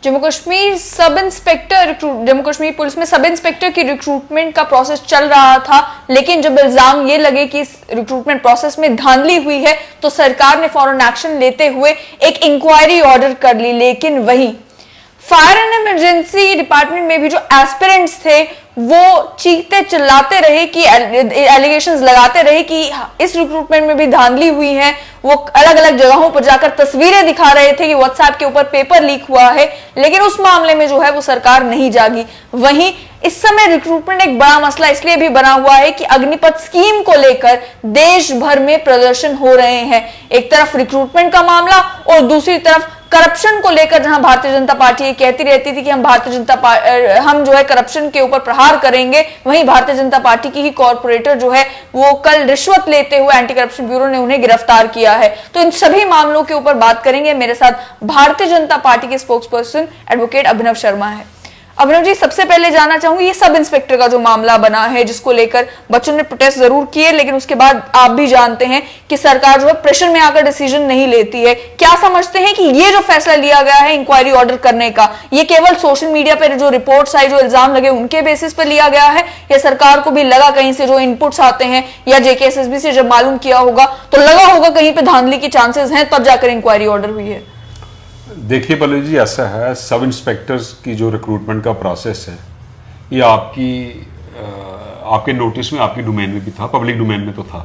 Jammu Kashmir Jammu Kashmir police में sub inspector की recruitment का प्रोसेस चल रहा था, लेकिन जब इल्जाम ये लगे कि इस रिक्रूटमेंट प्रोसेस में धांधली हुई है तो सरकार ने फौरन एक्शन लेते हुए एक इंक्वायरी ऑर्डर कर ली। लेकिन वहीं फायर एंड इमरजेंसी डिपार्टमेंट में भी जो एस्पिरेंट्स थे वो चीखते चिल्लाते रहे कि एलिगेशंस लगाते रहे कि इस रिक्रूटमेंट में भी धांधली हुई है। वो अलग अलग जगहों पर जाकर तस्वीरें दिखा रहे थे कि व्हाट्सएप के ऊपर पेपर लीक हुआ है, लेकिन उस मामले में जो है वो सरकार नहीं जागी। वहीं इस समय रिक्रूटमेंट एक बड़ा मसला इसलिए भी बना हुआ है कि अग्निपथ स्कीम को लेकर देश भर में प्रदर्शन हो रहे हैं। एक तरफ रिक्रूटमेंट का मामला और दूसरी तरफ करप्शन को लेकर, जहां भारतीय जनता पार्टी ये कहती रहती थी कि हम जो है करप्शन के ऊपर प्रहार करेंगे, वहीं भारतीय जनता पार्टी की ही कॉर्पोरेटर जो है वो कल रिश्वत लेते हुए एंटी करप्शन ब्यूरो ने उन्हें गिरफ्तार किया है। तो इन सभी मामलों के ऊपर बात करेंगे। मेरे साथ भारतीय जनता पार्टी के स्पोक्स पर्सन एडवोकेट अभिनव शर्मा है। अभिनव जी, सबसे पहले जानना चाहूंगी ये सब इंस्पेक्टर का जो मामला बना है, जिसको लेकर बच्चों ने प्रोटेस्ट जरूर किए, लेकिन उसके बाद आप भी जानते हैं कि सरकार जो है प्रेशर में आकर डिसीजन नहीं लेती है। क्या समझते हैं कि ये जो फैसला लिया गया है इंक्वायरी ऑर्डर करने का, ये केवल सोशल मीडिया पर जो रिपोर्ट्स आई, जो इल्जाम लगे, उनके बेसिस पर लिया गया है, या सरकार को भी लगा कहीं से जो इनपुट्स आते हैं या जेकेएसएसबी से जब मालूम किया होगा तो लगा होगा कहीं पे धांधली की चांसेस हैं, तब जाकर इंक्वायरी ऑर्डर हुई है? देखिए पल्लवी जी, ऐसा है, सब इंस्पेक्टर्स की जो रिक्रूटमेंट का प्रोसेस है ये आपके नोटिस में, आपकी डोमेन में भी था, पब्लिक डोमेन में तो था।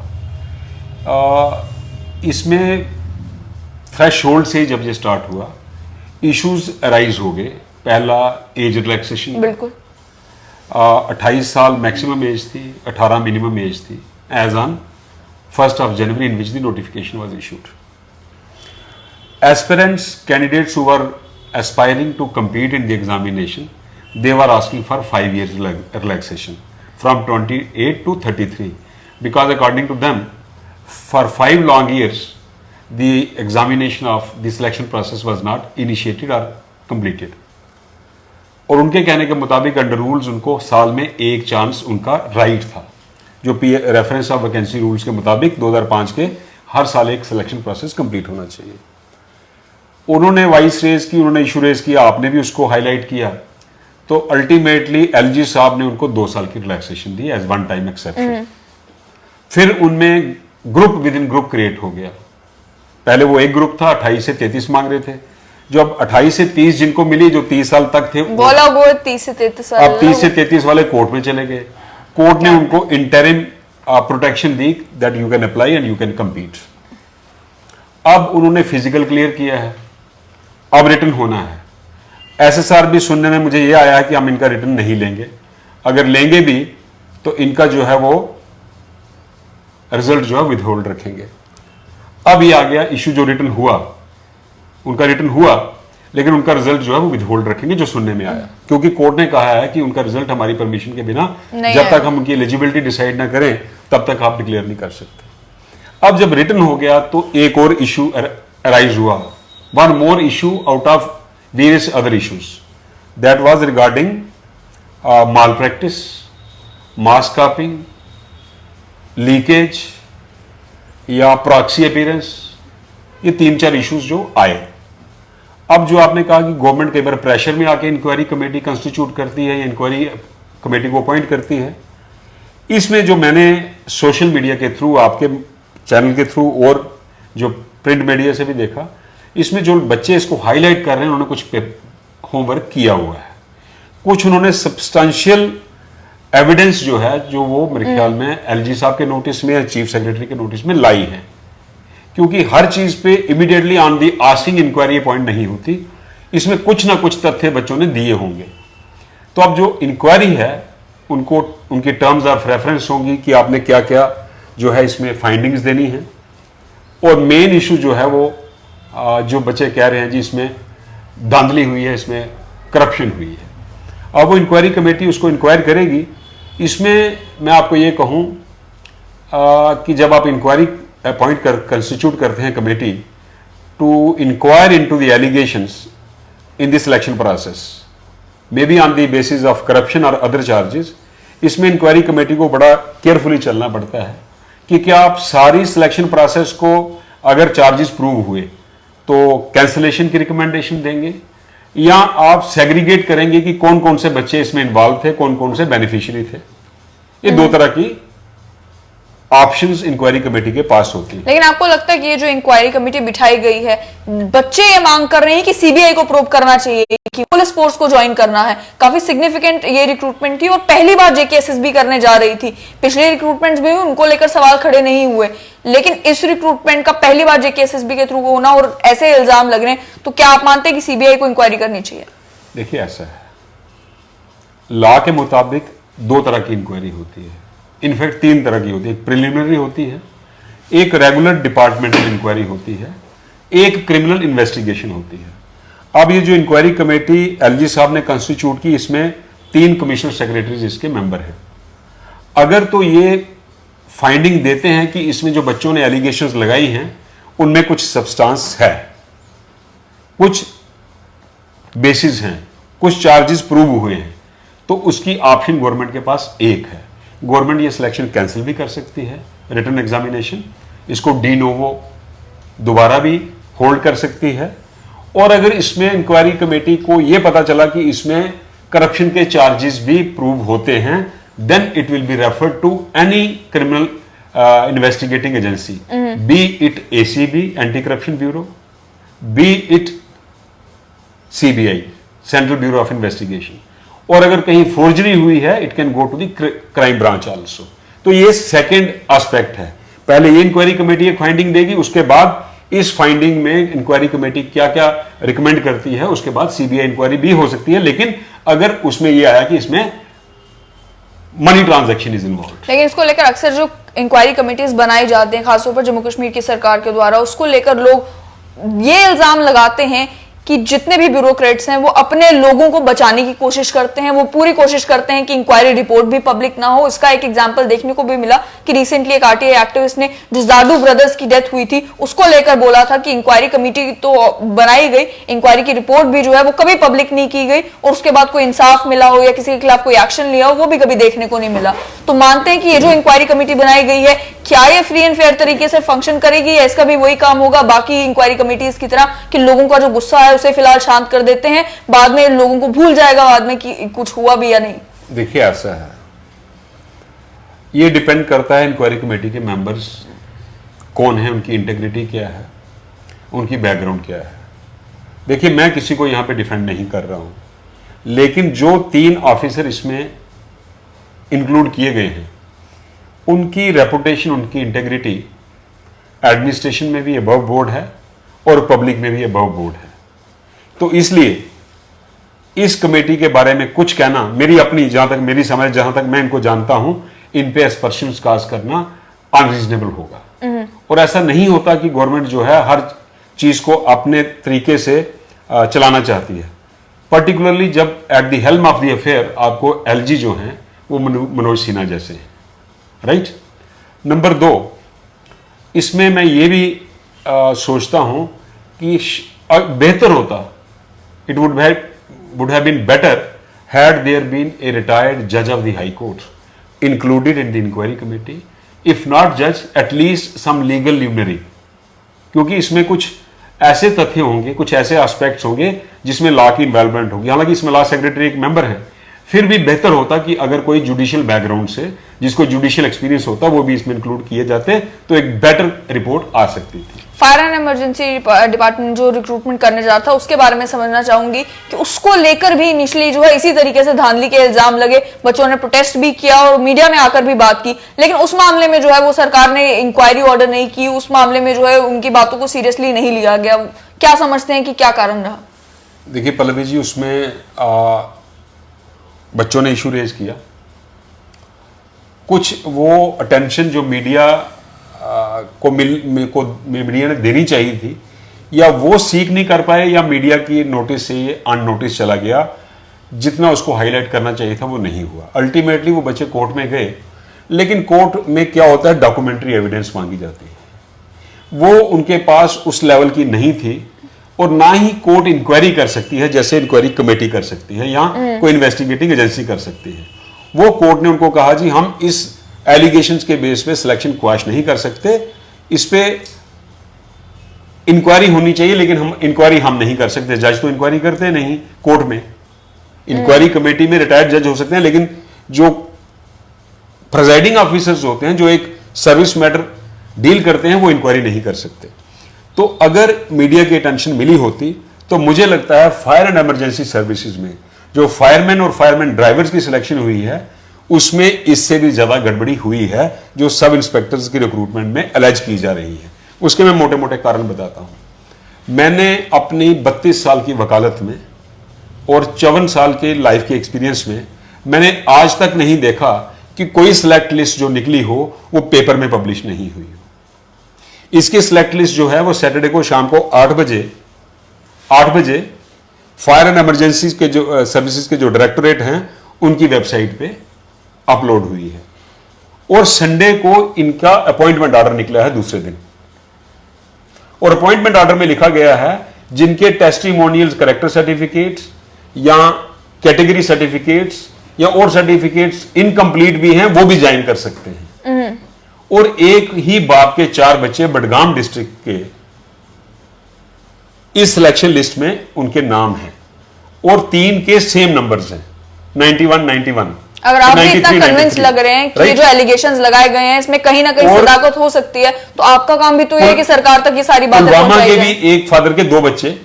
इसमें थ्रेशोल्ड से जब ये स्टार्ट हुआ इश्यूज अराइज हो गए। पहला एज रिलैक्सेशन, बिल्कुल 28 साल मैक्सिमम एज थी, 18 मिनिमम एज थी age on 1 January in which the notification was issued. Aspirants, candidates who were aspiring to compete in the examination, they were asking for 5 years relaxation from 28 to 33, because according to them, for 5 long years, the examination of the selection process was not initiated or completed. और उनके कहने के मुताबिक under rules उनको साल में एक chance उनका राइट था, जो रेफरेंस ऑफ वैकेंसी रूल्स के मुताबिक 2005 के हर साल एक सिलेक्शन प्रोसेस कंप्लीट होना चाहिए। उन्होंने वाइस रेज की, उन्होंने इशू रेज किया, आपने भी उसको हाईलाइट किया, तो अल्टीमेटली एलजी साहब ने उनको 2 साल की रिलैक्सेशन दी एज वन टाइम एक्सेप्शन। फिर उनमें group with in group create हो गया। पहले वो एक ग्रुप था, 28 से 33 मांग रहे थे, जो अब 28 से 30 जिनको मिली, जो 30 साल तक थे, बोला वो 30 से 33 साल, अब 30 से 33 वाले कोर्ट में चले गए। कोर्ट ने उनको interim protection the that you can apply and you can compete. अब उन्होंने फिजिकल क्लियर किया है, अब रिटर्न होना है। एसएसआर भी सुनने में मुझे ये आया है कि हम इनका रिटर्न नहीं लेंगे, अगर लेंगे भी तो इनका जो है वो रिजल्ट जो है विदहोल्ड रखेंगे। अब ये आ गया इशू, जो रिटर्न हुआ, उनका रिटर्न हुआ, लेकिन उनका रिजल्ट जो है वो विदहोल्ड रखेंगे, जो सुनने में आया, क्योंकि कोर्ट ने कहा है कि उनका रिजल्ट हमारी परमिशन के बिना, जब तक हम उनकी एलिजिबिलिटी डिसाइड ना करें तब तक आप डिक्लेयर नहीं कर सकते। अब जब रिटर्न हो गया तो एक और इशू अराइज हुआ, one more issue out of various other issues, that was regarding mall practice, mass कापिंग, leakage या प्रॉक्सी अपीयरेंस। ये 3-4 इश्यूज जो आए। अब जो आपने कहा कि गवर्नमेंट कई बार प्रेशर में आके इंक्वायरी कमेटी कंस्टिट्यूट करती है या इंक्वायरी कमेटी को अपॉइंट करती है, इसमें जो मैंने सोशल मीडिया के थ्रू, आपके चैनल के थ्रू और जो प्रिंट मीडिया से भी देखा, इसमें जो बच्चे इसको हाईलाइट कर रहे हैं उन्होंने कुछ होमवर्क किया हुआ है, कुछ उन्होंने सब्सटेंशियल एविडेंस जो है, जो वो मेरे ख्याल में एलजी साहब के नोटिस में या चीफ सेक्रेटरी के नोटिस में लाई है, क्योंकि हर चीज पे immediately on the asking inquiry appoint नहीं होती, इसमें कुछ ना कुछ तथ्य बच्चों ने दिए होंगे। तो अब जो इंक्वायरी है उनको उनकी टर्म्स ऑफ रेफरेंस होंगी कि आपने क्या क्या जो है इसमें फाइंडिंग्स देनी है, और मेन इशू जो है वो जो बच्चे कह रहे हैं जी इसमें धांधली हुई है, इसमें करप्शन हुई है। अब वो इंक्वायरी कमेटी उसको इंक्वायर करेगी। इसमें मैं आपको ये कहूँ कि जब आप इंक्वायरी अपॉइंट कंस्टिट्यूट करते हैं committee to inquire into the allegations in the selection process, may be on the basis of corruption और अदर चार्जेस, इसमें इंक्वायरी कमेटी को बड़ा केयरफुली चलना पड़ता है कि क्या आप सारी सिलेक्शन प्रोसेस को, अगर चार्जेस प्रूव हुए तो कैंसलेशन की रिकमेंडेशन देंगे, या आप सेग्रीगेट करेंगे कि कौन कौन से बच्चे इसमें इन्वॉल्व थे, कौन कौन से बेनिफिशियरी थे? ये दो तरह की ऑप्शंस इंक्वायरी कमेटी के पास होती है। लेकिन आपको लगता है कि ये जो इंक्वायरी कमेटी बिठाई गई है, बच्चे ये मांग कर रहे हैं कि सीबीआई को प्रोब करना चाहिए कि पुलिस फोर्स को ज्वाइन करना है। काफी सिग्निफिकेंट ये रिक्रूटमेंट थी और पहली बार जेकेएसएसबी करने जा रही थी। पिछले रिक्रूटमेंट्स में भी उनको लेकर सवाल खड़े नहीं हुए, लेकिन इस रिक्रूटमेंट का पहली बार जेकेएसएसबी के थ्रू होना और ऐसे इल्जाम लग रहे हैं, तो क्या आप मानते हैं कि सीबीआई को इंक्वायरी करनी चाहिए? देखिए, ऐसा है, लॉ के मुताबिक दो तरह की इंक्वायरी होती है, इनफैक्ट तीन तरह की होती है। एक प्रिलिमिनरी होती है, एक रेगुलर डिपार्टमेंटल इंक्वायरी होती है, एक क्रिमिनल इन्वेस्टिगेशन होती है। अब ये जो इंक्वायरी कमेटी एलजी साहब ने कंस्टिट्यूट की, इसमें 3 कमिश्नर सेक्रेटरीज इसके मेंबर हैं। अगर तो ये फाइंडिंग देते हैं कि इसमें जो बच्चों ने एलिगेशंस लगाई हैं उनमें कुछ सब्सटेंस है, कुछ बेसिस हैं, कुछ चार्जेस प्रूव हुए हैं, तो उसकी ऑप्शन गवर्नमेंट के पास एक है। गवर्नमेंट ये सिलेक्शन कैंसिल भी कर सकती है, रिटन एग्जामिनेशन, इसको डी नोवो दोबारा भी होल्ड कर सकती है। और अगर इसमें इंक्वायरी कमेटी को यह पता चला कि इसमें करप्शन के चार्जेस भी प्रूव होते हैं, then it will be referred to any criminal investigating agency, be it ACB anti corruption bureau, be it CBI central bureau of investigation, और अगर कहीं फोर्जरी हुई है it can go to the crime branch also. तो ये second aspect है। पहले ये इंक्वायरी कमेटी एक फाइंडिंग देगी, उसके बाद इस फाइंडिंग में इंक्वायरी कमेटी क्या क्या रिकमेंड करती है, उसके बाद सीबीआई इंक्वायरी भी हो सकती है। लेकिन अगर उसमें ये आया कि इसमें मनी ट्रांजैक्शन इज इन्वॉल्व। लेकिन इसको लेकर अक्सर जो इंक्वायरी कमेटीज बनाई जाती हैं, खासतौर पर जम्मू कश्मीर की सरकार के द्वारा, उसको लेकर लोग ये इल्जाम लगाते हैं कि जितने भी ब्यूरोक्रेट्स हैं वो अपने लोगों को बचाने की कोशिश करते हैं, वो पूरी कोशिश करते हैं कि इंक्वायरी रिपोर्ट भी पब्लिक ना हो। इसका एक एग्जांपल देखने को भी मिला कि रिसेंटली एक आरटीआई एक्टिविस्ट ने जो जादू ब्रदर्स की डेथ हुई थी उसको लेकर बोला था कि इंक्वायरी कमेटी तो बनाई गई, इंक्वायरी की रिपोर्ट भी जो है वो कभी पब्लिक नहीं की गई, और उसके बाद कोई इंसाफ मिला हो या किसी के खिलाफ कोई एक्शन लिया हो वो भी कभी देखने को नहीं मिला। तो मानते हैं कि ये जो इंक्वायरी कमेटी बनाई गई है, क्या ये फ्री एंड फेयर तरीके से फंक्शन करेगी या इसका भी वही काम होगा बाकी इंक्वायरी कमेटीज की तरह कि लोगों का जो गुस्सा है उसे फिलहाल शांत कर देते हैं, बाद में लोगों को भूल जाएगा बाद में कि कुछ हुआ भी या नहीं? देखिए, ऐसा है, ये डिपेंड करता है इंक्वायरी कमेटी के मेंबर्स कौन है, उनकी इंटेग्रिटी क्या है, उनकी बैकग्राउंड क्या है। देखिए, मैं किसी को यहां पे डिफेंड नहीं कर रहा हूं, लेकिन जो 3 ऑफिसर इसमें इंक्लूड किए गए हैं उनकी रेपुटेशन, उनकी इंटेग्रिटी एडमिनिस्ट्रेशन में भी अबव बोर्ड है और पब्लिक में भी अबव बोर्ड है। तो इसलिए इस कमेटी के बारे में कुछ कहना, मेरी अपनी जहां तक मेरी समझ, जहां तक मैं इनको जानता हूं, इन पे एस्पर्शंस कास्ट करना अनरीजनेबल होगा। और ऐसा नहीं होता कि गवर्नमेंट जो है हर चीज को अपने तरीके से चलाना चाहती है, पर्टिकुलरली जब at the helm of the affair आपको एलजी जो हैं वो मनोज सिन्हा जैसे हैं, राइट। नंबर 2, इसमें मैं ये भी सोचता हूं कि बेहतर होता, it would have been better had there been a retired judge of the High Court included in the inquiry committee, if not judge, at least some legal luminary, क्योंकि इसमें कुछ ऐसे तथ्य होंगे, कुछ ऐसे एस्पेक्ट्स होंगे जिसमें लॉ की इन्वॉल्वमेंट होगी। हालांकि इसमें लॉ सेक्रेटरी एक मेंबर है, फिर भी बेहतर होता कि अगर कोई जुडिशियल बैकग्राउंड से, जिसको जुडिशियल एक्सपीरियंस होता, वो भी इसमें इंक्लूड किए जाते तो एक बेटर रिपोर्ट आ सकती थी। फायर एंड इमरजेंसी डिपार्टमेंट जो रिक्रूटमेंट करने जा रहा था उसके बारे में समझना चाहूंगी कि उसको लेकर भी इनिशियली जो है इसी तरीके से धांधली के इल्जाम लगे, बच्चों ने प्रोटेस्ट भी किया और मीडिया में आकर भी बात की, लेकिन उस मामले में जो है वो सरकार ने इंक्वायरी ऑर्डर नहीं की, उस मामले में जो है उनकी बातों को सीरियसली नहीं लिया गया। क्या समझते हैं कि क्या कारण रहा? देखिए पल्लवी जी, उसमें बच्चों ने इशू रेज किया, कुछ वो अटेंशन जो मीडिया मीडिया ने देनी चाहिए थी, या वो सीख नहीं कर पाए, या मीडिया की नोटिस से ये अननोटिस चला गया, जितना उसको हाईलाइट करना चाहिए था वो नहीं हुआ। अल्टीमेटली वो बच्चे कोर्ट में गए, लेकिन कोर्ट में क्या होता है, डॉक्यूमेंट्री एविडेंस मांगी जाती है, वो उनके पास उस लेवल की नहीं थी, और ना ही कोर्ट इंक्वायरी कर सकती है जैसे इंक्वायरी कमेटी कर सकती है या कोई इन्वेस्टिगेटिंग एजेंसी कर सकती है। वो कोर्ट ने उनको कहा जी हम इस एलिगेशंस के बेस पे सिलेक्शन क्वाश नहीं कर सकते, इस पे इंक्वायरी होनी चाहिए, लेकिन हम इंक्वायरी हम नहीं कर सकते, जज तो इंक्वायरी करते नहीं कोर्ट में। इंक्वायरी कमेटी में रिटायर्ड जज हो सकते हैं, लेकिन जो प्रिजाइडिंग ऑफिसर्स होते हैं, जो एक सर्विस मैटर डील करते हैं, वो इंक्वायरी नहीं कर सकते। तो अगर मीडिया की अटेंशन मिली होती तो मुझे लगता है फायर एंड इमरजेंसी सर्विसेज में जो फायरमैन और फायरमैन ड्राइवर्स की सिलेक्शन हुई है, उसमें इससे भी ज्यादा गड़बड़ी हुई है जो सब इंस्पेक्टर्स की रिक्रूटमेंट में अलेज की जा रही है। उसके मैं मोटे मोटे कारण बताता हूं। मैंने अपनी 32 साल की वकालत में और 54 साल के लाइफ के एक्सपीरियंस में मैंने आज तक नहीं देखा कि कोई सिलेक्ट लिस्ट जो निकली हो वो पेपर में पब्लिश नहीं हुई हो। इसकी सिलेक्ट लिस्ट जो है वो सैटरडे को शाम को 8 बजे फायर एंड इमरजेंसी के जो सर्विसेज के जो डायरेक्टोरेट हैं उनकी वेबसाइट पे अपलोड हुई है, और संडे को इनका अपॉइंटमेंट ऑर्डर निकला है दूसरे दिन। और अपॉइंटमेंट ऑर्डर में लिखा गया है जिनके टेस्टिमोनियल्स, कैरेक्टर सर्टिफिकेट्स या कैटेगरी सर्टिफिकेट्स या और सर्टिफिकेट्स इनकम्प्लीट भी हैं, वो भी ज्वाइन कर सकते हैं। और एक ही बाप के 4 बच्चे बडगाम डिस्ट्रिक्ट के इस सिलेक्शन लिस्ट में उनके नाम हैं, और 3 के सेम नंबर्स हैं, 91। अगर आप भी इतना कन्विंस लग रहे हैं कि जो एलिगेशंस लगाए गए हैं इसमें कहीं ना कहीं सदाकत हो सकती है, तो आपका काम भी तो ये है कि सरकार तक ये सारी बातें पहुंचाई जाए। के भी एक फादर के 2 बच्चे,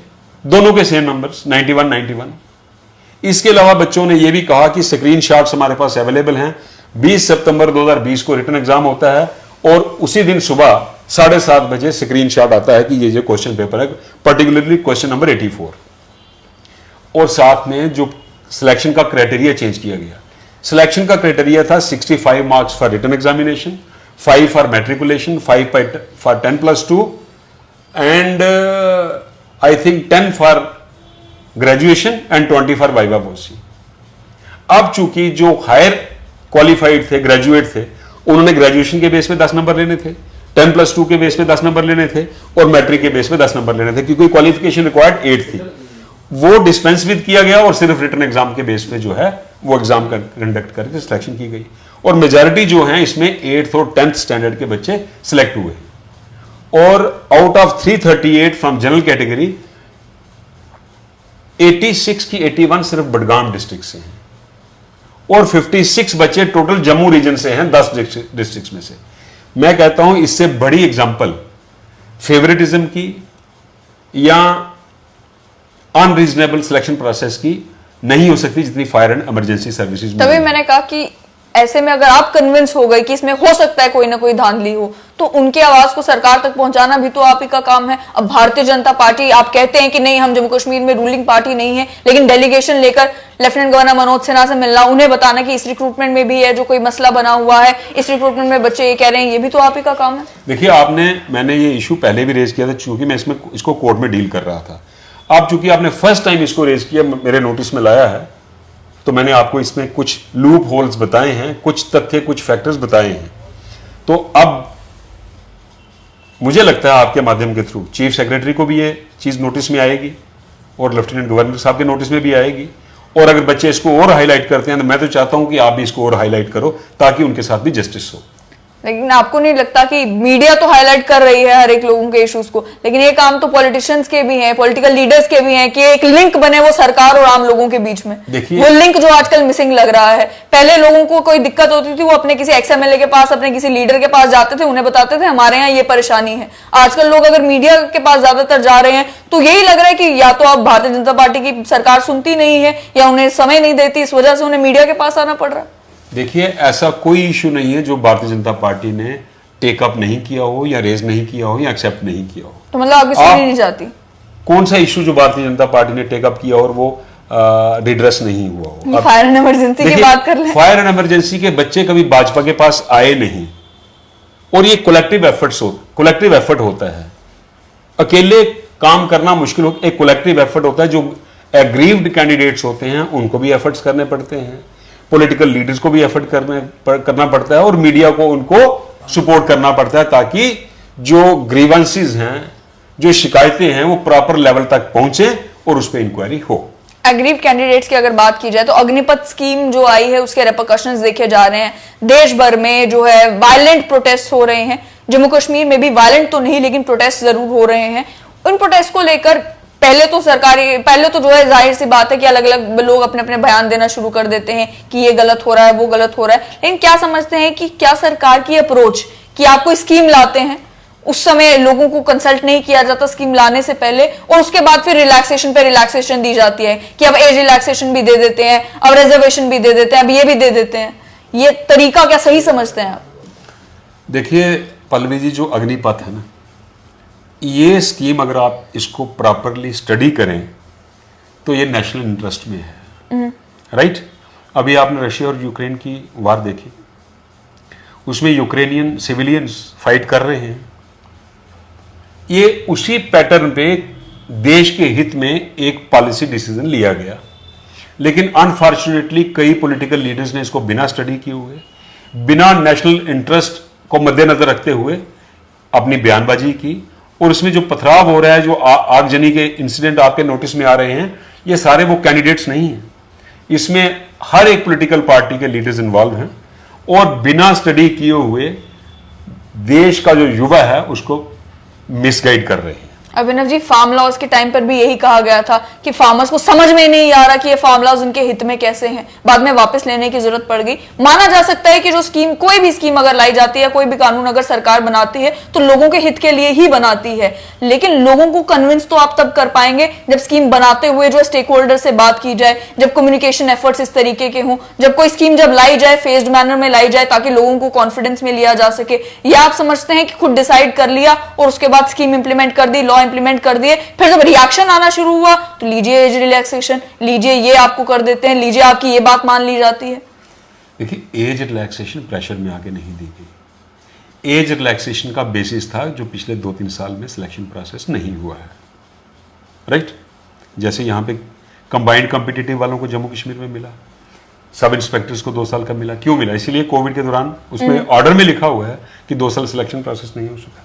दोनों के सेम नंबर्स 91। इसके अलावा बच्चों ने यह भी कहा कि स्क्रीनशॉट्स हमारे पास अवेलेबल हैं। 20 सितंबर 2020 को रिटन एग्जाम होता है, और उसी दिन सुबह 7:30 बजे स्क्रीनशॉट आता है कि ये क्वेश्चन पेपर है, पर्टिकुलरली क्वेश्चन नंबर 84। और साथ में जो सिलेक्शन का क्राइटेरिया चेंज किया गया, सिलेक्शन का क्राइटेरिया था 65 marks for written examination, 5 for matriculation, 5 for 10+2 and I think 10 for graduation and 20 for viva voce. अब चूंकि जो हायर क्वालिफाइड थे, ग्रेजुएट थे, उन्होंने ग्रेजुएशन के बेस पे 10 नंबर लेने थे, 10+2 के बेस पे 10 नंबर लेने थे, और मैट्रिक के बेस पे 10 नंबर लेने थे, क्योंकि क्वालिफिकेशन रिक्वायर्ड 8 थी। वो डिस्पेंस विद किया गया और सिर्फ रिटन एग्जाम के बेस पे जो है वो एग्जाम कंडक्ट करके सिलेक्शन की गई, और मेजॉरिटी जो है इसमें 8th और 10th स्टैंडर्ड के बच्चे सिलेक्ट हुए। और out of 338 from general category 86 की 81 सिर्फ बडगाम डिस्ट्रिक्ट से हैं, और 56 बच्चे टोटल जम्मू रीजन से हैं 10 डिस्ट्रिक्ट में से। मैं कहता हूं इससे बड़ी एग्जांपल फेवरेटिज्म की या अनरीजनेबल सिलेक्शन प्रोसेस की नहीं हो सकती जितनी फायर एंड इमरजेंसी सर्विसेज में। तभी मैंने कहा कि ऐसे में अगर आप कन्विंस हो गए कि इसमें हो सकता है कोई ना कोई धांधली हो, तो उनकी आवाज को सरकार तक पहुंचाना भी तो आप ही का काम है। अब भारतीय जनता पार्टी, आप कहते हैं कि नहीं हम जम्मू कश्मीर में रूलिंग पार्टी नहीं है, लेकिन डेलीगेशन लेकर लेफ्टिनेंट गवर्नर मनोज सिन्हा से मिलना, उन्हें बताना कि इस रिक्रूटमेंट में भी है जो कोई मसला बना हुआ है, इस रिक्रूटमेंट में बच्चे ये कह रहे हैं, ये भी तो आप ही का काम है। देखिए, मैंने ये इशू पहले भी रेज किया था, चूंकि मैं इसको कोर्ट में डील कर रहा था। अब चूंकि आपने फर्स्ट टाइम इसको रेज किया, मेरे नोटिस में लाया है, तो मैंने आपको इसमें कुछ लूप होल्स बताए हैं, कुछ तथ्य, कुछ फैक्टर्स बताए हैं। तो अब मुझे लगता है आपके माध्यम के थ्रू चीफ सेक्रेटरी को भी ये चीज नोटिस में आएगी, और लेफ्टिनेंट गवर्नर साहब के नोटिस में भी आएगी, और अगर बच्चे इसको और हाईलाइट करते हैं तो मैं तो चाहता हूं कि आप भी इसको और हाईलाइट करो ताकि उनके साथ भी जस्टिस हो। लेकिन आपको नहीं लगता कि मीडिया तो हाईलाइट कर रही है हर एक लोगों के इश्यूज को, लेकिन ये काम तो पॉलिटिशियंस के भी हैं, पॉलिटिकल लीडर्स के भी हैं कि एक लिंक बने वो सरकार और आम लोगों के बीच में। वो लिंक जो आजकल मिसिंग लग रहा है। पहले लोगों को कोई दिक्कत होती थी, वो अपने किसी एक्सएमएलए के पास, अपने किसी लीडर के पास जाते थे, उन्हें बताते थे हमारे यहाँ ये परेशानी है। आजकल लोग अगर मीडिया के पास ज्यादातर जा रहे हैं तो यही लग रहा है कि या तो अब भारतीय जनता पार्टी की सरकार सुनती नहीं है या उन्हें समय नहीं देती, इस वजह से उन्हें मीडिया के पास आना पड़ रहा है। देखिए, ऐसा कोई इशू नहीं है जो भारतीय जनता पार्टी ने टेकअप नहीं किया हो या रेज नहीं किया हो या एक्सेप्ट नहीं किया हो। तो मतलब आगे सुनी नहीं जाती। कौन सा इशू जो भारतीय जनता पार्टी ने टेकअप किया और वो रिड्रेस नहीं हुआ हो? फायर एंड इमरजेंसी की बात कर लें। फायर एंड इमरजेंसी के बच्चे कभी भाजपा के पास आए नहीं, और ये कोलेक्टिव एफर्ट होता है। अकेले काम करना मुश्किल हो, एक कोलेक्टिव एफर्ट होता है। जो एग्रीव्ड कैंडिडेट्स होते हैं उनको भी एफर्ट्स करने पड़ते हैं, पॉलिटिकल लीडर्स को भी एफर्ट करना पड़ता है, और मीडिया को उनको सपोर्ट करना पड़ता है, ताकि जो ग्रीवेंसेस हैं, जो शिकायतें हैं, वो प्रॉपर लेवल तक पहुंचे और उस पर इंक्वायरी हो। एग्रीव कैंडिडेट्स की अगर बात की जाए तो अग्निपथ स्कीम जो आई है उसके रेपरकशंस देखे जा रहे हैं। देश भर में जो है वायलेंट प्रोटेस्ट हो रहे हैं, जम्मू कश्मीर में भी वायलेंट तो नहीं लेकिन प्रोटेस्ट जरूर हो रहे हैं। उन प्रोटेस्ट को लेकर पहले तो जो है जाहिर सी बात है कि अलग अलग लोग अपने अपने बयान देना शुरू कर देते हैं कि ये गलत हो रहा है, वो गलत हो रहा है। लेकिन क्या समझते हैं कि क्या सरकार की अप्रोच कि आप कोई स्कीम लाते हैं, उस समय लोगों को कंसल्ट नहीं किया जाता स्कीम लाने से पहले, और उसके बाद फिर रिलैक्सेशन पे रिलैक्सेशन दी जाती है कि अब एज रिलैक्सेशन भी दे देते हैं, अब रिजर्वेशन भी दे देते हैं, अब ये भी दे देते हैं। ये तरीका क्या सही समझते हैं आप? देखिए पल्लवी जी, जो अग्निपथ है ना, ये स्कीम अगर आप इसको प्रॉपरली स्टडी करें तो ये नेशनल इंटरेस्ट में है, राइट। अभी आपने रशिया और यूक्रेन की वार देखी, उसमें यूक्रेनियन सिविलियंस फाइट कर रहे हैं। ये उसी पैटर्न पे देश के हित में एक पॉलिसी डिसीजन लिया गया, लेकिन अनफॉर्चुनेटली कई पॉलिटिकल लीडर्स ने इसको बिना स्टडी किए हुए, बिना नेशनल इंटरेस्ट को मद्देनजर रखते हुए अपनी बयानबाजी की, और इसमें जो पथराव हो रहा है, जो आगजनी के इंसिडेंट आपके नोटिस में आ रहे हैं, ये सारे वो कैंडिडेट्स नहीं हैं। इसमें हर एक पॉलिटिकल पार्टी के लीडर्स इन्वॉल्व हैं, और बिना स्टडी किए हुए देश का जो युवा है उसको मिसगाइड कर रहे हैं। अभिनव जी, फार्म लॉज के टाइम पर भी यही कहा गया था कि फार्मर्स को समझ में नहीं आ रहा कि ये फार्म लॉज उनके हित में कैसे हैं, बाद में वापस लेने की जरूरत पड़ गई। माना जा सकता है कि जो स्कीम, कोई भी स्कीम अगर लाई जाती है, कोई भी कानून अगर सरकार बनाती है तो लोगों के हित के लिए ही बनाती है, लेकिन लोगों को कन्विंस तो आप तब कर पाएंगे जब स्कीम बनाते हुए जो स्टेक होल्डर से बात की जाए, जब कम्युनिकेशन एफर्ट्स इस तरीके के हों, जब कोई स्कीम जब लाई जाए फेज्ड मैनर में लाई जाए ताकि लोगों को कॉन्फिडेंस में लिया जा सके। या आप समझते हैं कि खुद डिसाइड कर लिया और उसके बाद स्कीम इंप्लीमेंट कर दी, लॉ इंप्लीमेंट कर दिए, फिर जब रिएक्शन आना शुरू हुआ तो लीजिए एज रिलैक्सेशन, लीजिए ये आपको कर देते हैं, लीजिए आपकी ये बात मान ली जाती है। देखिए, एज रिलैक्सेशन प्रेशर में आके नहीं दी गई। एज रिलैक्सेशन का बेसिस था जो पिछले 2-3 साल में सिलेक्शन प्रोसेस नहीं हुआ है, राइट। जैसे यहाँ पे कंबाइंड कॉम्पिटिटिव वालों को जम्मू कश्मीर में मिला, सब इंस्पेक्टर्स को 2 साल का मिला। क्यों मिला? इसीलिए कोविड के दौरान उसमें ऑर्डर में लिखा हुआ है कि 2 साल सिलेक्शन प्रोसेस नहीं हो सका।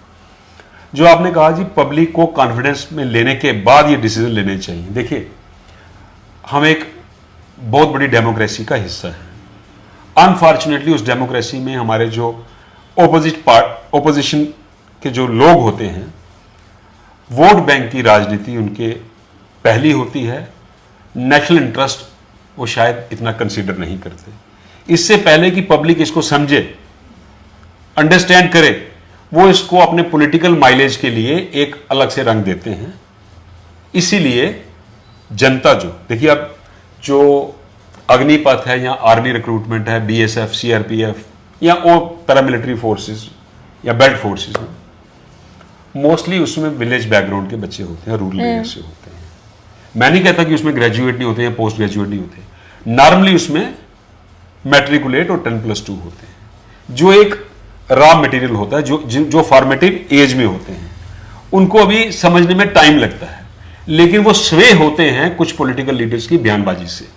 जो आपने कहा जी, पब्लिक को कॉन्फिडेंस में लेने के बाद ये डिसीजन लेने चाहिए। देखिए, हम एक बहुत बड़ी डेमोक्रेसी का हिस्सा है। अनफॉर्चुनेटली उस डेमोक्रेसी में हमारे जो ओपोजिशन के जो लोग होते हैं, वोट बैंक की राजनीति उनके पहली होती है, नेशनल इंटरेस्ट वो शायद इतना कंसीडर नहीं करते। इससे पहले कि पब्लिक इसको समझे, अंडरस्टैंड करे, वो इसको अपने पॉलिटिकल माइलेज के लिए एक अलग से रंग देते हैं। इसीलिए जनता जो, देखिए अब जो अग्निपथ है या आर्मी रिक्रूटमेंट है, बीएसएफ, सीआरपीएफ या और पैरामिलिट्री फोर्सेस या बेल्ट फोर्सेस में, मोस्टली उसमें विलेज बैकग्राउंड के बच्चे होते हैं, रूरल एरिया से होते हैं। मैं नहीं कहता कि उसमें ग्रेजुएट नहीं होते या पोस्ट ग्रेजुएट नहीं होते, नॉर्मली उसमें मैट्रिकुलेट और 10+2 होते हैं, जो एक रॉ मटेरियल होता है, जो फॉर्मेटिव एज में होते हैं। उनको अभी समझने में टाइम लगता है, लेकिन वो स्वे होते हैं कुछ पॉलिटिकल लीडर्स की बयानबाजी से।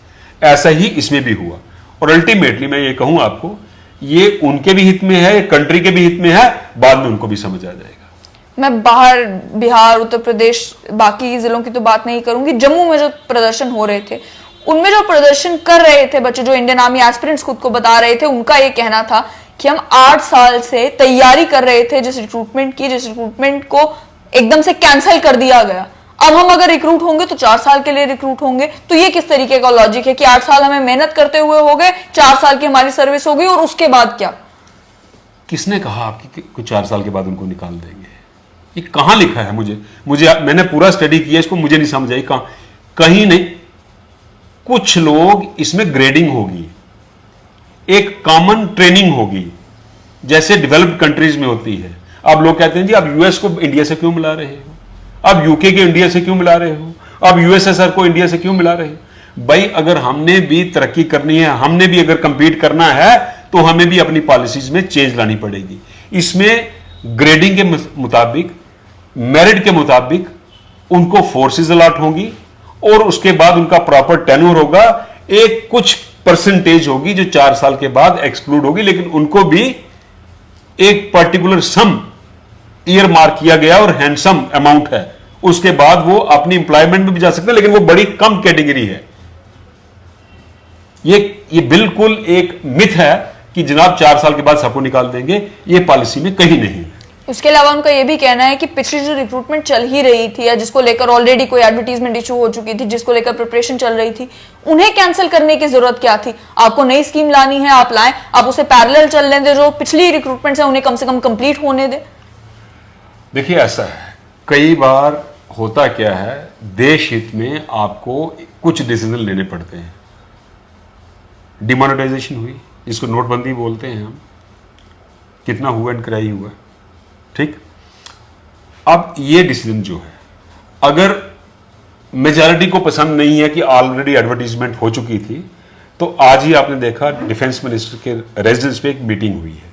ऐसा ही इसमें भी हुआ, और अल्टीमेटली मैं ये कहूं आपको, ये उनके भी हित में है, कंट्री के भी हित में है, बाद में उनको भी समझ आ जाएगा। मैं बाहर बिहार, उत्तर प्रदेश, बाकी जिलों की तो बात नहीं करूंगी। जम्मू में जो प्रदर्शन हो रहे थे, उनमें जो प्रदर्शन कर रहे थे बच्चे, जो इंडियन आर्मी एस्पिरेंट्स खुद को बता रहे थे, उनका ये कहना था कि हम 8 साल से तैयारी कर रहे थे जिस रिक्रूटमेंट को एकदम से कैंसिल कर दिया गया। अब हम अगर रिक्रूट होंगे तो 4 साल के लिए रिक्रूट होंगे। तो ये किस तरीके का लॉजिक है कि 8 साल हमें मेहनत करते हुए हो गए, 4 साल की हमारी सर्विस हो गई और उसके बाद क्या? किसने कहा आपकी कुछ 4 साल के बाद उनको निकाल देंगे? ये कहां लिखा है? मैंने पूरा स्टडी किया इसको, मुझे नहीं समझ आई कहीं नहीं। कुछ लोग इसमें ग्रेडिंग होगी, एक कॉमन ट्रेनिंग होगी, जैसे डेवलप्ड कंट्रीज में होती है। अब लोग कहते हैं जी आप यूएस को इंडिया से क्यों मिला रहे हो, अब यूके के इंडिया से क्यों मिला रहे हो, अब यूएसएसआर को इंडिया से क्यों मिला रहे हो? भाई, अगर हमने भी तरक्की करनी है, हमने भी अगर कंपीट करना है, तो हमें भी अपनी पॉलिसीज में चेंज लानी पड़ेगी। इसमें ग्रेडिंग के मुताबिक, मेरिट के मुताबिक उनको फोर्सेज अलॉट होंगी, और उसके बाद उनका प्रॉपर टेन्योर होगा। एक कुछ परसेंटेज होगी जो 4 साल के बाद एक्सक्लूड होगी, लेकिन उनको भी एक पर्टिकुलर सम ईयर मार्क किया गया और हैंडसम अमाउंट है। उसके बाद वो अपनी एम्प्लॉयमेंट में भी जा सकते हैं, लेकिन वो बड़ी कम कैटेगरी है। ये बिल्कुल एक मिथ है कि जनाब 4 साल के बाद सबको निकाल देंगे, ये पॉलिसी में कहीं नहीं है। उसके अलावा उनका ये भी कहना है कि पिछली जो रिक्रूटमेंट चल ही रही थी या जिसको लेकर ऑलरेडी कोई एडवर्टीजमेंट इशू हो चुकी थी, जिसको लेकर प्रिपरेशन चल रही थी, उन्हें कैंसिल करने की जरूरत क्या थी? आपको नई स्कीम लानी है, आप लाएं, आप उसे पैरेलल चलने दें, जो पिछली रिक्रूटमेंट है उन्हें कम से कम कंप्लीट होने दें। देखिए ऐसा है, कई बार होता क्या है, देश हित में आपको कुछ डिसीजन लेने पड़ते हैं। डिमोनेटाइजेशन हुई, जिसको नोटबंदी बोलते हैं हम, कितना हुआ एंड कराई हुआ, ठीक। अब ये डिसीजन जो है, अगर मेजॉरिटी को पसंद नहीं है कि ऑलरेडी एडवर्टीजमेंट हो चुकी थी, तो आज ही आपने देखा डिफेंस मिनिस्टर के रेजिडेंस पे एक मीटिंग हुई है।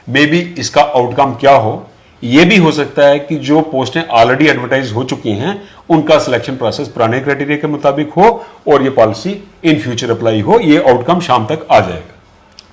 मे बी इसका आउटकम क्या हो, यह भी हो सकता है कि जो पोस्टें ऑलरेडी एडवर्टाइज हो चुकी हैं उनका सिलेक्शन प्रोसेस पुराने क्राइटेरिया के मुताबिक हो और ये पॉलिसी इन फ्यूचर अप्लाई हो। ये आउटकम शाम तक आ जाएगा।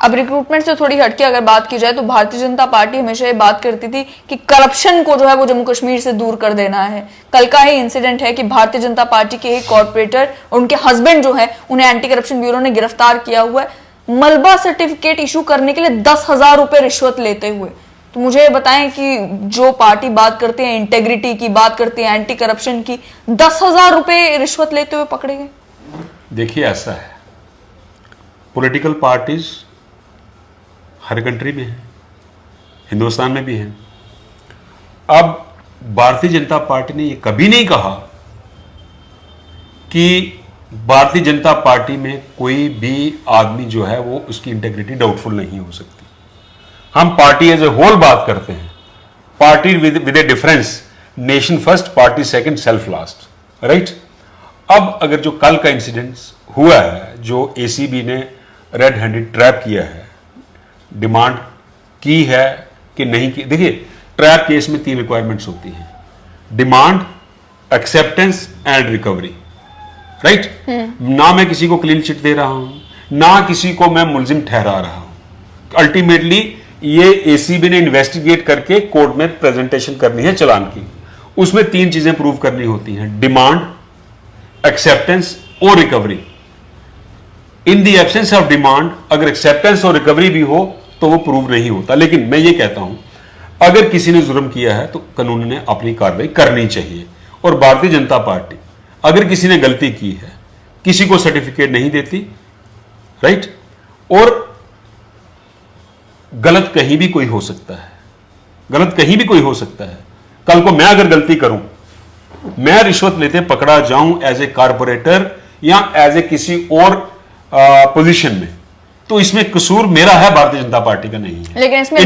अब रिक्रूटमेंट से थोड़ी हटके अगर बात की जाए तो भारतीय जनता पार्टी हमेशा ये बात करती थी कि करप्शन को जो है वो जम्मू कश्मीर से दूर कर देना है। कल का ही इंसिडेंट है कि भारतीय जनता पार्टी के एक कॉर्पोरेटर और उनके हस्बैंड जो है उन्हें एंटी करप्शन ब्यूरो ने गिरफ्तार किया हुआ है मलबा सर्टिफिकेट इशू करने के लिए 10,000 रुपए रिश्वत लेते हुए। तो मुझे ये बताएं कि जो पार्टी बात करते हैं इंटेग्रिटी की, बात करते हैं एंटी करप्शन की, 10,000 रुपए रिश्वत लेते हुए पकड़े गए। देखिए ऐसा है, पॉलिटिकल पार्टीज हर कंट्री में है, हिंदुस्तान में भी है। अब भारतीय जनता पार्टी ने ये कभी नहीं कहा कि भारतीय जनता पार्टी में कोई भी आदमी जो है वो उसकी इंटेग्रिटी डाउटफुल नहीं हो सकती। हम पार्टी एज ए होल बात करते हैं, party with A difference, nation first, party second, self last, right. अब अगर जो कल का इंसिडेंट हुआ है, जो एसीबी ने रेड हैंडेड ट्रैप किया है, डिमांड की है कि नहीं की, देखिए ट्रैप केस में 3 रिक्वायरमेंट्स होती हैं, demand, acceptance and recovery, right. ना मैं किसी को क्लीन चिट दे रहा हूं, ना किसी को मैं मुलजिम ठहरा रहा हूं। अल्टीमेटली ये एसीबी ने इन्वेस्टिगेट करके कोर्ट में प्रेजेंटेशन करनी है चालान की। उसमें 3 चीजें प्रूव करनी होती हैं, डिमांड, एक्सेप्टेंस और recovery. In the absence of demand अगर एक्सेप्टेंस और रिकवरी भी हो तो वो प्रूव नहीं होता। लेकिन मैं ये कहता हूं, अगर किसी ने जुर्म किया है तो कानून ने अपनी कार्रवाई करनी चाहिए। और भारतीय जनता पार्टी अगर किसी ने गलती की है, किसी को सर्टिफिकेट नहीं देती, राइट। और गलत कहीं भी कोई हो सकता है, गलत कहीं भी कोई हो सकता है। कल को मैं अगर गलती करूं, मैं रिश्वत लेते पकड़ा जाऊं एज ए कारपोरेटर या एज ए किसी और पोजीशन में, तो इसमें कसूर मेरा है, भारतीय जनता पार्टी का नहीं है। लेकिन इसमें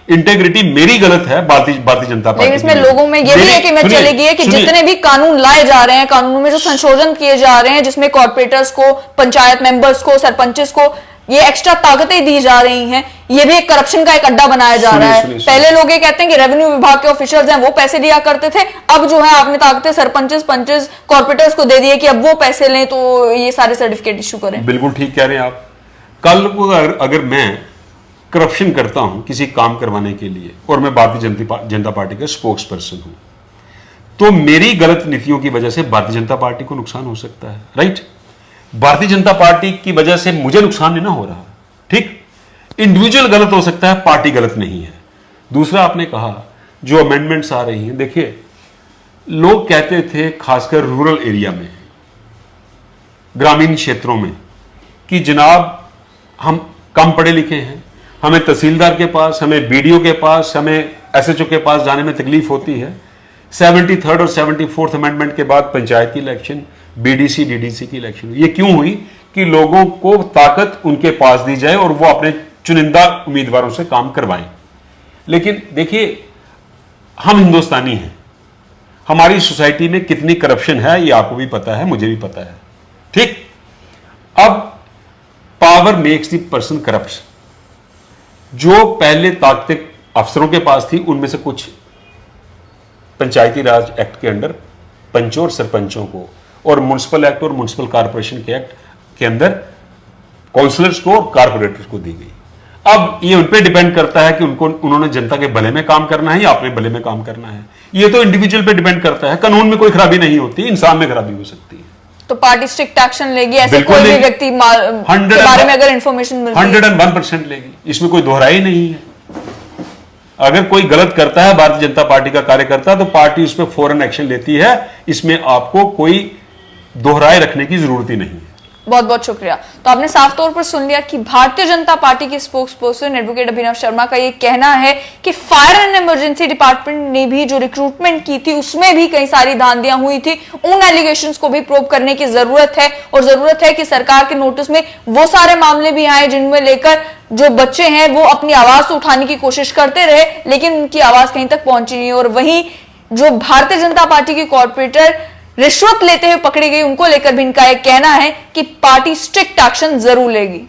इंटेग्रिटी मेरी गलत है, भारतीय जनता पार्टी। लेकिन इसमें लोगों में ये भी है कि मैं चलेगी है कि जितने भी कानून लाए जा रहे हैं, कानूनों में जो संशोधन किए जा रहे हैं, जिसमें कॉर्पोरेटर्स को, पंचायत मेंबर्स को, सरपंचेस को ये एक्स्ट्रा ताकतें दी जा रही हैं, ये भी एक करप्शन का एक अड्डा बनाया जा रहा है। पहले लोग ये कहते हैं कि रेवेन्यू विभाग के ऑफिशियल्स हैं वो पैसे दिया करते थे, अब जो है आपने ताकतें सरपंचेस, पंचेस, कॉर्पोरेटर्स को दे दी है कि अब वो पैसे लें तो ये सारे सर्टिफिकेट इशू करें। बिल्कुल ठीक कह रहे हैं आप। कल को अगर मैं करप्शन करता हूं किसी काम करवाने के लिए और मैं भारतीय जनता पार्टी का स्पोक्स पर्सन हूं, तो मेरी गलत नीतियों की वजह से भारतीय जनता पार्टी को नुकसान हो सकता है, राइट। भारतीय जनता पार्टी की वजह से मुझे नुकसान नहीं ना हो रहा, ठीक। इंडिविजुअल गलत हो सकता है, पार्टी गलत नहीं है। दूसरा आपने कहा जो अमेंडमेंट्स आ रही हैं, देखिए लोग कहते थे खासकर रूरल एरिया में, ग्रामीण क्षेत्रों में, कि जनाब हम कम पढ़े लिखे हैं, हमें तहसीलदार के पास, हमें बीडीओ के पास, हमें एसएचओ के पास जाने में तकलीफ होती है। 73rd और 74th अमेंडमेंट के बाद पंचायत की इलेक्शन, बीडीसी डीडीसी की इलेक्शन हुई। ये क्यों हुई? कि लोगों को ताकत उनके पास दी जाए और वो अपने चुनिंदा उम्मीदवारों से काम करवाएं। लेकिन देखिए हम हिंदुस्तानी हैं, हमारी सोसाइटी में कितनी करप्शन है ये आपको भी पता है, मुझे भी पता है, ठीक। अब power makes the person corrupt. जो पहले ताकतें अफसरों के पास थी उनमें से कुछ पंचायती राज एक्ट के अंदर पंचों और सरपंचों को, और म्युनिसिपल एक्ट और म्युनिसिपल कॉर्पोरेशन के एक्ट के अंदर काउंसलर्स को और कारपोरेटर्स को दी गई। अब ये उन पे डिपेंड करता है कि उन्होंने जनता के भले में काम करना है या अपने भले में काम करना है। ये तो इंडिविजुअल पे डिपेंड करता है। कानून में कोई खराबी नहीं होती, इंसान में खराबी हो सकती है। तो पार्टी स्ट्रिक्ट एक्शन लेगी ऐसे कोई भी व्यक्ति के बारे में अगर इंफॉर्मेशन मिलती है? 101% लेगी, इसमें कोई दोहराई नहीं है। अगर कोई गलत करता है भारतीय जनता पार्टी का कार्यकर्ता तो पार्टी उस पर फौरन एक्शन लेती है। इसमें आपको कोई दोहराए रखने की जरूरत ही नहीं है। बहुत बहुत शुक्रिया। तो आपने साफ तौर पर सुन लिया कि भारतीय जनता पार्टी के स्पोक्स पर्सन एडवोकेट अभिनव शर्मा का ये कहना है कि फायर एंड इमरजेंसी डिपार्टमेंट ने भी जो रिक्रूटमेंट की थी उसमें भी कई सारी धांधियां हुई थी। उन एलिगेशंस को भी प्रोब करने की जरूरत है और जरूरत है कि सरकार के नोटिस में वो सारे मामले भी आए जिनमें लेकर जो बच्चे हैं वो अपनी आवाज तो उठाने की कोशिश करते रहे लेकिन उनकी आवाज कहीं तक पहुंची नहीं। और वहीं जो भारतीय जनता पार्टी की कॉर्पोरेटर रिश्वत लेते हुए पकड़ी गई उनको लेकर भी इनका एक कहना है कि पार्टी स्ट्रिक्ट एक्शन जरूर लेगी।